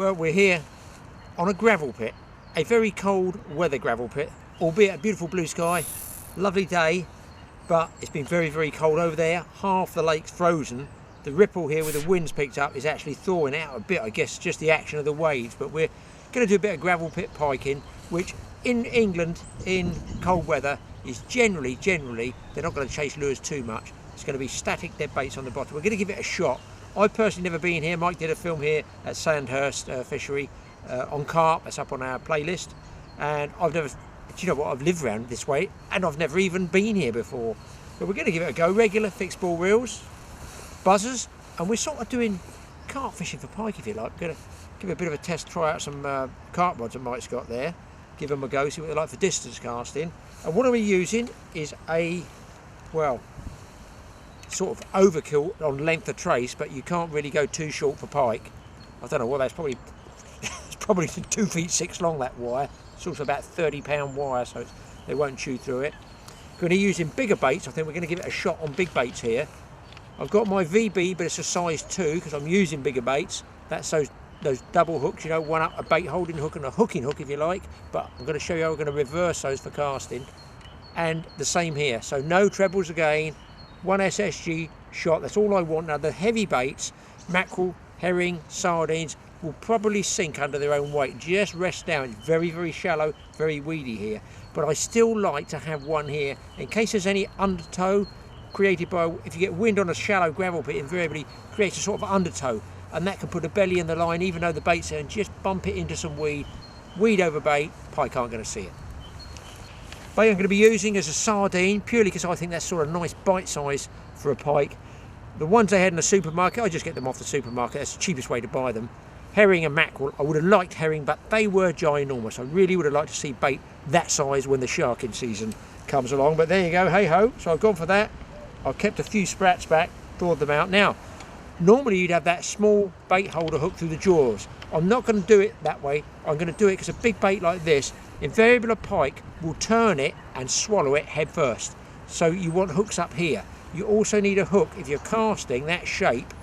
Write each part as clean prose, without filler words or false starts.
Well, we're here on a gravel pit, a very cold weather gravel pit, albeit a beautiful blue sky, lovely day, but it's been very, very cold over there. Half the lake's frozen. The ripple here with the winds picked up is actually thawing out a bit, I guess just the action of the waves, but we're going to do a bit of gravel pit piking, which in England in cold weather is generally, they're not going to chase lures too much. It's going to be static dead baits on the bottom. We're going to give it a shot. I've personally never been here. Mike did a film here at Sandhurst Fishery on carp. That's up on our playlist. And I've never, do you know what, I've lived around this way and I've never even been here before. But we're going to give it a go. Regular fixed ball reels, buzzers, and we're sort of doing carp fishing for pike, if you like. We're going to give it a bit of a test, try out some carp rods that Mike's got there. Give them a go, see what they're like for distance casting. And what are we using is a, well, sort of overkill on length of trace, but you can't really go too short for pike. I don't know what, that's probably it's probably 2 feet 6 long, that wire. It's also about 30-pound wire, so they won't chew through it. Going to be using bigger baits. I think we're going to give it a shot on big baits here. I've got my VB, but it's a size 2 because I'm using bigger baits. That's those double hooks, you know, one up, a bait holding hook and a hooking hook if you like, but I'm going to show you how we're going to reverse those for casting. And the same here, so no trebles again, one SSG shot, that's all I want. Now the heavy baits, mackerel, herring, sardines, will probably sink under their own weight. Just rest down. It's very, very shallow, very weedy here, but I still like to have one here in case there's any undertow created by, if you get wind on a shallow gravel pit, invariably creates a sort of undertow, and that can put a belly in the line even though the bait's there, and just bump it into some weed over bait. Pike aren't going to see it. Bait I'm going to be using is a sardine, purely because I think that's sort of nice bite size for a pike. The ones they had in the supermarket, I just get them off the supermarket. That's the cheapest way to buy them. Herring and mackerel, I would have liked herring, but they were ginormous. I really would have liked to see bait that size when the sharking season comes along. But there you go, hey ho. So I've gone for that. I've kept a few sprats back, thawed them out. Now, normally you'd have that small bait holder hook through the jaws. I'm not going to do it that way. I'm going to do it because a big bait like this, invariably a pike will turn it and swallow it head first. So you want hooks up here. You also need a hook if you're casting that shape,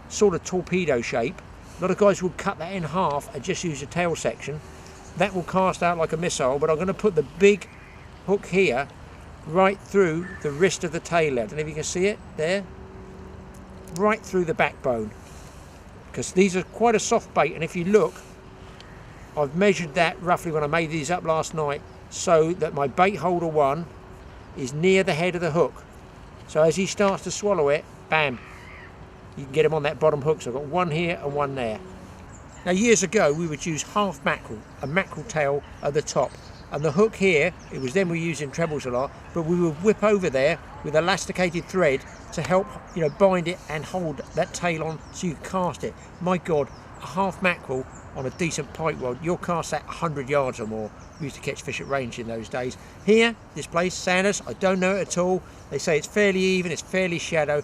sort of torpedo shape. A lot of guys will cut that in half and just use the tail section. That will cast out like a missile, but I'm going to put the big hook here right through the wrist of the tail end. And if you can see it there, right through the backbone, because these are quite a soft bait. And if you look, I've measured that roughly when I made these up last night, so that my bait holder one is near the head of the hook. So as he starts to swallow it, bam, you can get him on that bottom hook. So I've got one here and one there. Now years ago we would use half mackerel, a mackerel tail at the top, and the hook here, it was then we were using trebles a lot, but we would whip over there with elasticated thread to help, you know, bind it and hold that tail on so you cast it. My God, a half mackerel on a decent pike rod, you'll cast that 100 yards or more. We used to catch fish at range in those days. Here, this place, Sandhurst, I don't know it at all. They say it's fairly even, it's fairly shallow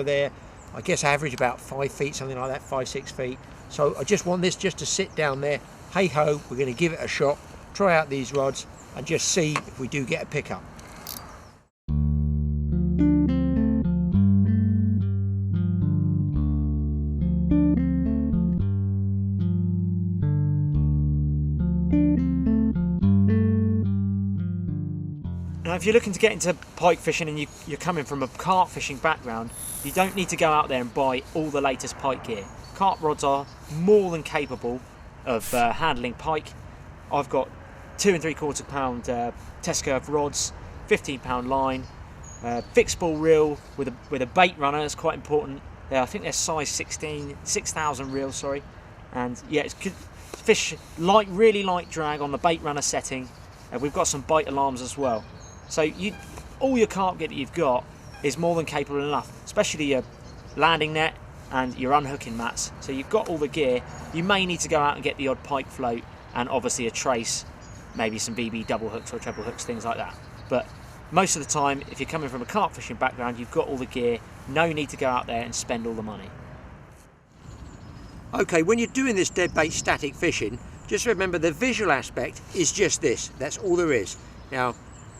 there. I guess average about 5 feet, something like that, 5-6 feet. So I just want this just to sit down there. Hey ho, we're going to give it a shot, try out these rods and just see if we do get a pickup. Now if you're looking to get into pike fishing and you're coming from a carp fishing background, you don't need to go out there and buy all the latest pike gear. Carp rods are more than capable of handling pike. I've got 2 3/4 pound test curve rods, 15-pound line, fixed ball reel with a bait runner. That's quite important. I think they're size 6,000 reels, sorry. And yeah, it's good. Fish really light drag on the bait runner setting. We've got some bite alarms as well. So all your carp gear that you've got is more than capable enough, especially your landing net and your unhooking mats. So you've got all the gear. You may need to go out and get the odd pike float and obviously a trace, maybe some BB double hooks or treble hooks, things like that. But most of the time, if you're coming from a carp fishing background, you've got all the gear. No need to go out there and spend all the money. Okay, when you're doing this dead bait static fishing, just remember the visual aspect is just this. That's all there is. Now,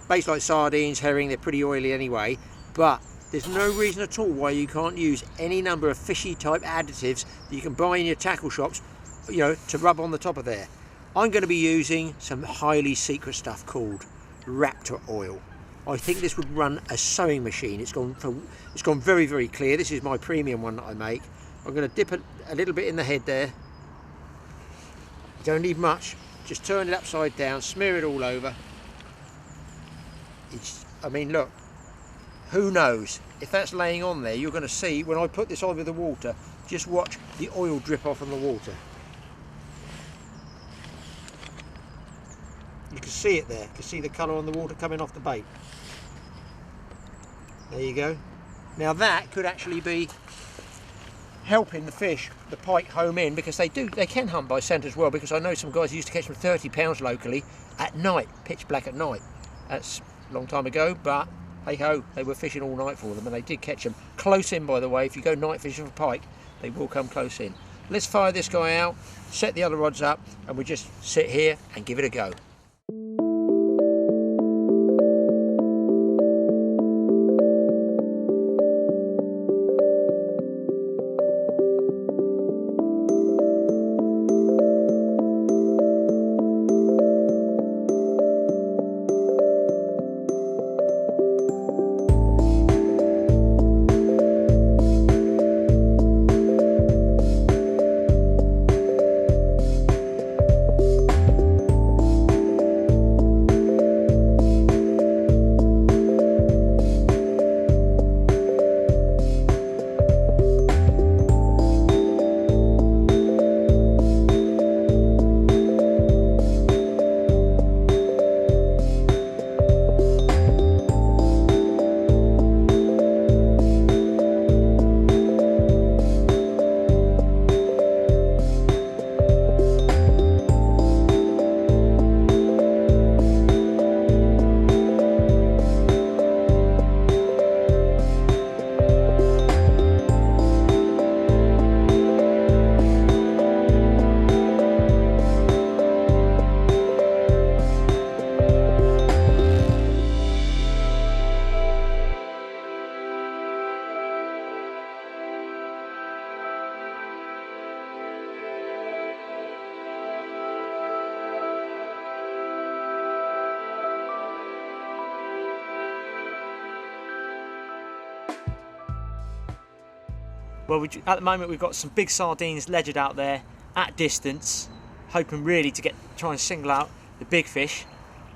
baits like sardines, herring, they're pretty oily anyway, but there's no reason at all why you can't use any number of fishy type additives that you can buy in your tackle shops you know, to rub on the top of there. I'm going to be using some highly secret stuff called Raptor oil. I think this would run a sewing machine. It's gone very, very clear. This is my premium one that I make. I'm going to dip a little bit in the head there. You don't need much. Just turn it upside down, smear it all over. I mean, look, who knows? If that's laying on there, you're going to see when I put this over the water, just watch the oil drip off on the water. You can see it there. You can see the colour on the water coming off the bait. There you go. Now that could actually be helping the fish, the pike, home in, because they can hunt by scent as well, because I know some guys used to catch them 30 pounds locally at night, pitch black at night. That's a long time ago, but hey ho, they were fishing all night for them, and they did catch them close in, by the way. If you go night fishing for pike, they will come close in. Let's fire this guy out, set the other rods up, and we just sit here and give it a go. Well, at the moment we've got some big sardines ledgered out there at distance, hoping really to try and single out the big fish.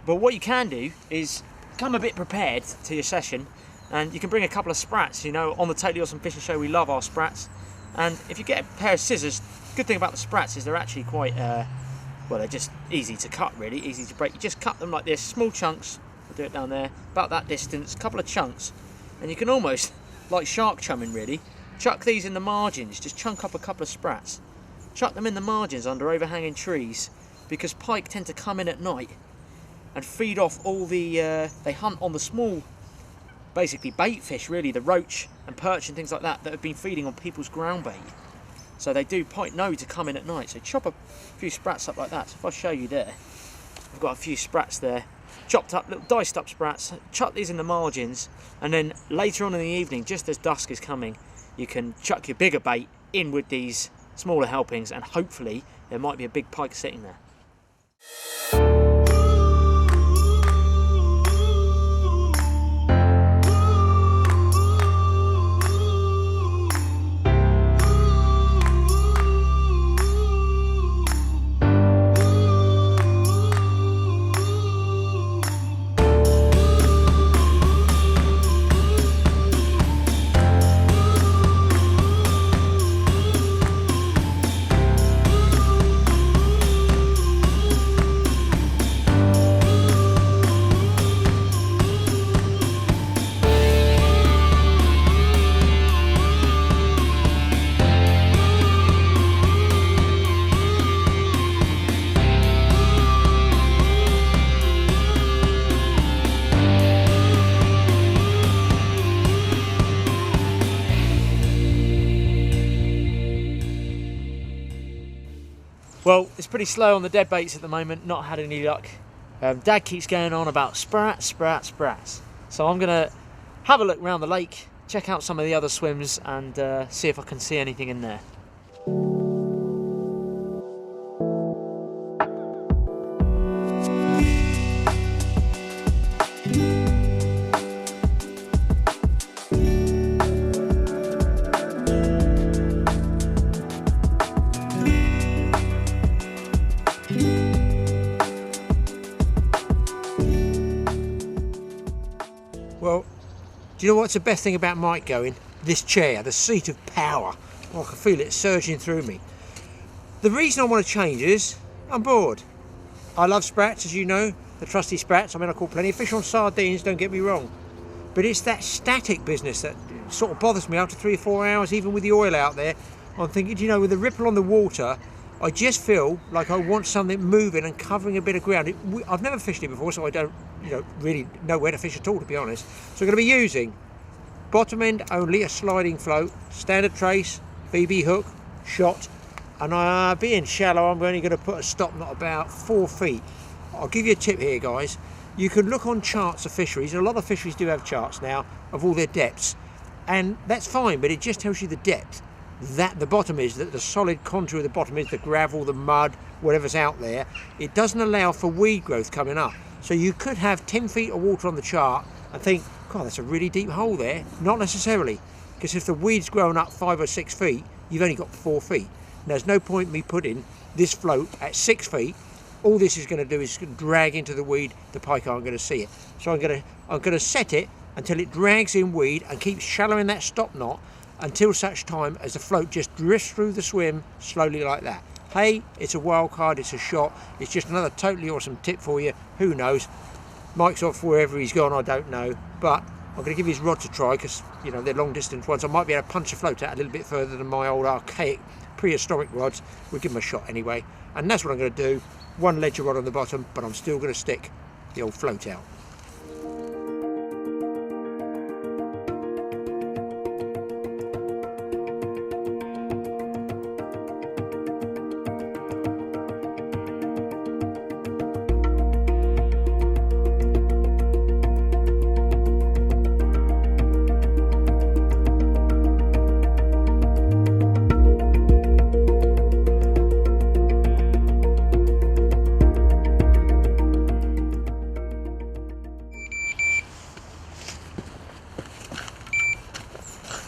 But what you can do is come a bit prepared to your session, and you can bring a couple of sprats. You know, on the TAOUTDOORS Fishing Show we love our sprats, and if you get a pair of scissors, good thing about the sprats is they're actually quite, well, they're just easy to cut, really, easy to break. You just cut them like this, small chunks. We'll do it down there, about that distance, a couple of chunks, and you can almost, like shark chumming really, chuck these in the margins. Just chunk up a couple of sprats, chuck them in the margins under overhanging trees, because pike tend to come in at night and feed off all the, they hunt on the small, basically bait fish really, the roach and perch and things like that have been feeding on people's ground bait. So they do, pike know to come in at night. So chop a few sprats up like that. So if I show you there, I've got a few sprats there, chopped up, little diced up sprats, chuck these in the margins, and then later on in the evening, just as dusk is coming, you can chuck your bigger bait in with these smaller helpings, and hopefully there might be a big pike sitting there. Well, it's pretty slow on the dead baits at the moment, not had any luck. Dad keeps going on about sprats. So I'm going to have a look around the lake, check out some of the other swims, and see if I can see anything in there. Well, do you know what's the best thing about Mike going? This chair, the seat of power. Oh, I can feel it surging through me. The reason I want to change is I'm bored. I love sprats, as you know, the trusty sprats. I mean, I caught plenty of fish on sardines, don't get me wrong. But it's that static business that sort of bothers me after 3 or 4 hours, even with the oil out there. I'm thinking, you know, with the ripple on the water, I just feel like I want something moving and covering a bit of ground. I've never fished it before, so I don't, you know, really know where to fish at all, to be honest. So I'm going to be using bottom end only, a sliding float, standard trace, BB hook, shot, and being shallow, I'm only going to put a stop knot about 4 feet. I'll give you a tip here, guys. You can look on charts of fisheries, and a lot of fisheries do have charts now of all their depths, and that's fine, but it just tells you the depth that the bottom is, that the solid contour of the bottom is, the gravel, the mud, whatever's out there. It doesn't allow for weed growth coming up. So you could have 10 feet of water on the chart and think, God, that's a really deep hole there. Not necessarily, because if the weed's grown up 5 or 6 feet, you've only got 4 feet. And there's no point me putting this float at 6 feet. All this is going to do is drag into the weed. The pike aren't going to see it. So I'm going to set it until it drags in weed and keep shallowing that stop knot until such time as the float just drifts through the swim slowly like that. Hey, it's a wild card, it's a shot, it's just another totally awesome tip for you. Who knows? Mike's off wherever he's gone, I don't know, but I'm going to give his rod a try because, you know, they're long distance ones. I might be able to punch a float out a little bit further than my old archaic prehistoric rods. We'll give them a shot anyway, and that's what I'm going to do. One ledger rod on the bottom, but I'm still going to stick the old float out.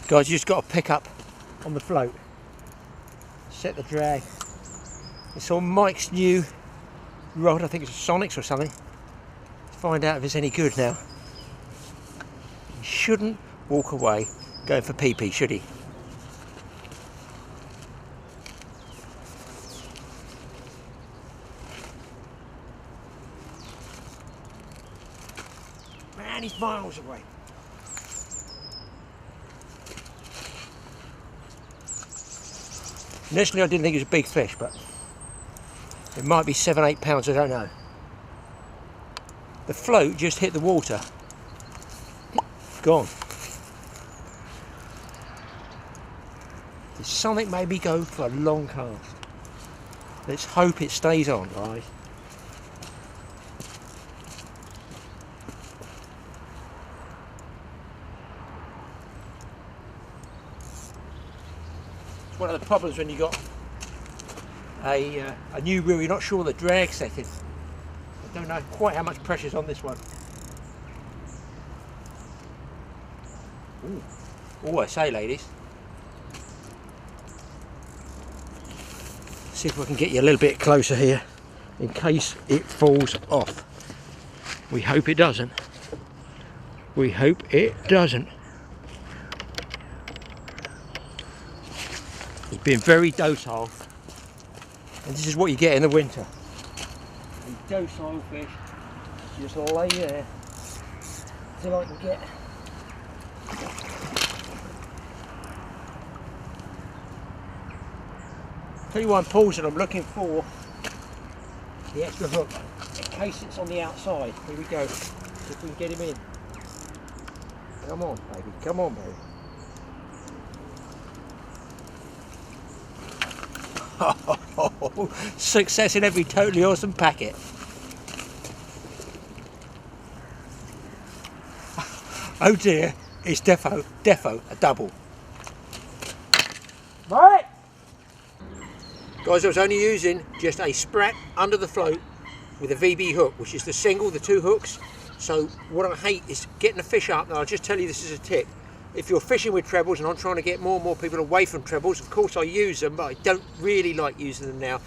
Guys, you just got to pick up on the float, set the drag. It's on Mike's new rod, I think it's a Sonics or something. Let's find out if it's any good now. He shouldn't walk away going for PP, should he? Man, he's miles away. Initially I didn't think it was a big fish, but it might be 7-8 pounds, I don't know. The float just hit the water. Gone. There's something made me go for a long cast. Let's hope it stays on, guys. One of the problems when you got a new reel, you're not sure the drag setting. I don't know quite how much pressure's on this one. Ooh. Oh, I say, ladies. See if we can get you a little bit closer here in case it falls off. We hope it doesn't. We hope it doesn't. He's been very docile, and this is what you get in the winter. A docile fish, just lay there till I can get. Tell you why I'm pausing, I'm looking for the extra hook in case it's on the outside. Here we go, see if we can get him in. Come on, baby, come on, baby. Success in every totally awesome packet. Oh dear, it's defo a double. Right. Guys, I was only using just a sprat under the float with a VB hook, which is the single, the 2 hooks. So what I hate is getting a fish up. Now I'll just tell you this is a tip. If you're fishing with trebles, and I'm trying to get more and more people away from trebles, of course I use them, but I don't really like using them now.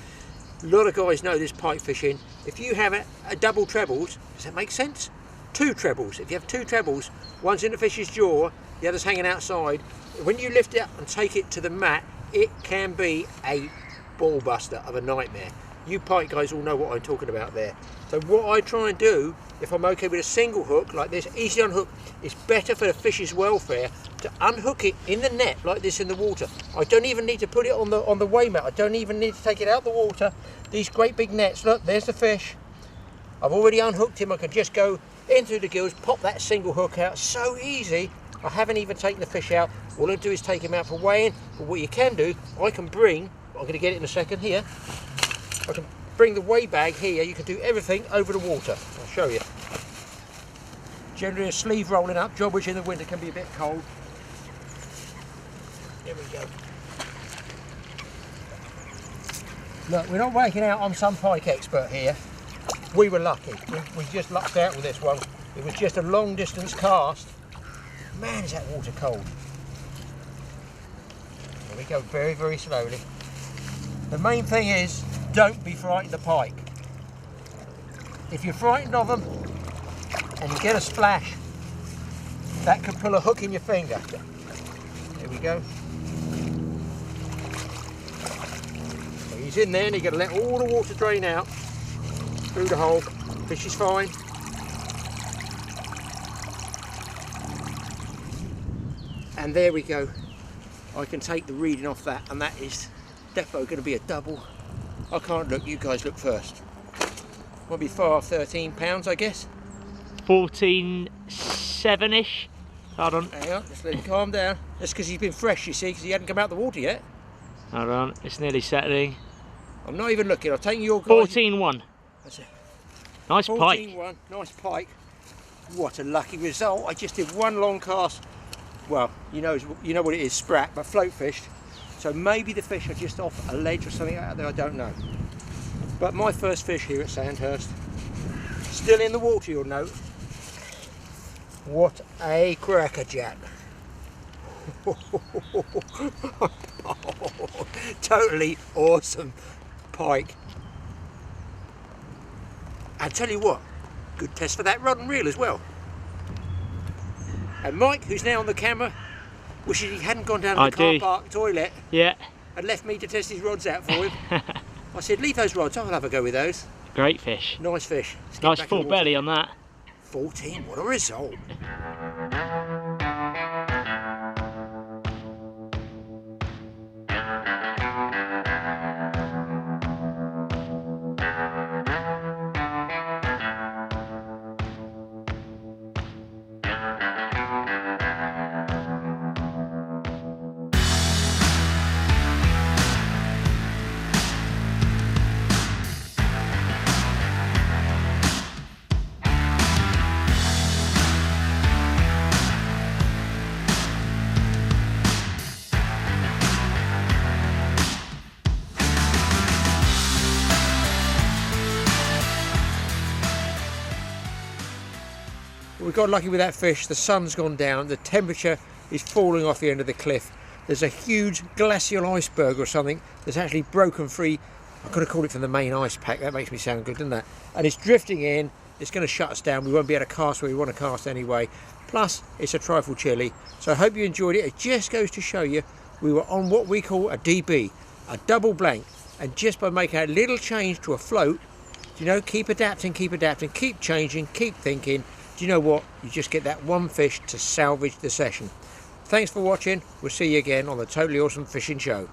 A lot of guys know this pike fishing. If you have a double trebles, does that make sense? 2 two trebles. If you have two trebles, one's in the fish's jaw, the other's hanging outside, when you lift it up and take it to the mat, it can be a ball buster of a nightmare. You pike guys all know what I'm talking about there. So what I try and do, if I'm okay with a single hook like this, easy to unhook, it's better for the fish's welfare to unhook it in the net like this in the water. I don't even need to put it on the weigh mat. I don't even need to take it out the water. These great big nets, look, there's the fish. I've already unhooked him. I can just go in through the gills, pop that single hook out. So easy. I haven't even taken the fish out. All I do is take him out for weighing. But what you can do, I can bring, I'm going to get it in a second here. I can bring the weigh bag here. You can do everything over the water. I'll show you. Generally a sleeve rolling up job, which in the winter can be a bit cold. There we go. Look, we're not working out I'm some pike expert here. We were lucky. We just lucked out with this one. It was just a long distance cast. Man, is that water cold. There we go, very, very slowly. The main thing is, don't be frightened of pike. If you're frightened of them and you get a splash, that could pull a hook in your finger. There we go. So he's in there and you've got to let all the water drain out through the hole. Fish is fine. And there we go. I can take the reading off that, and that is defo going to be a double. I can't look, you guys look first. Might be far off 13 pounds, I guess. 14.7-ish. Hold on. Hang on, just let it calm down. That's because he's been fresh, you see, because he hadn't come out the water yet. Hold on, it's nearly settling. I'm not even looking, I'll take your guys. 14.1. That's it. Nice pike. 14.1, nice pike. What a lucky result. I just did one long cast. Well, you know what it is, sprat, but float fished. So maybe the fish are just off a ledge or something out there, I don't know. But my first fish here at Sandhurst, still in the water, you'll note. What a crackerjack. Totally awesome pike. I tell you what, good test for that rod and reel as well. And Mike, who's now on the camera, wishes he hadn't gone down to the car park toilet. Yeah. And left me to test his rods out for him. I said, leave those rods, I'll have a go with those. Great fish. Nice fish. Nice full belly on that. 14, what a result. We got lucky with that fish. The sun's gone down, the temperature is falling off the end of the cliff. There's a huge glacial iceberg or something that's actually broken free. I've got to call it from the main ice pack. That makes me sound good, doesn't that? And it's drifting in. It's going to shut us down. We won't be able to cast where we want to cast anyway. Plus, it's a trifle chilly. So I hope you enjoyed it. It just goes to show you we were on what we call a DB, a double blank. And just by making a little change to a float, you know, keep adapting, keep changing, keep thinking. Do you know what? You just get that one fish to salvage the session. Thanks for watching. We'll see you again on the Totally Awesome Fishing Show.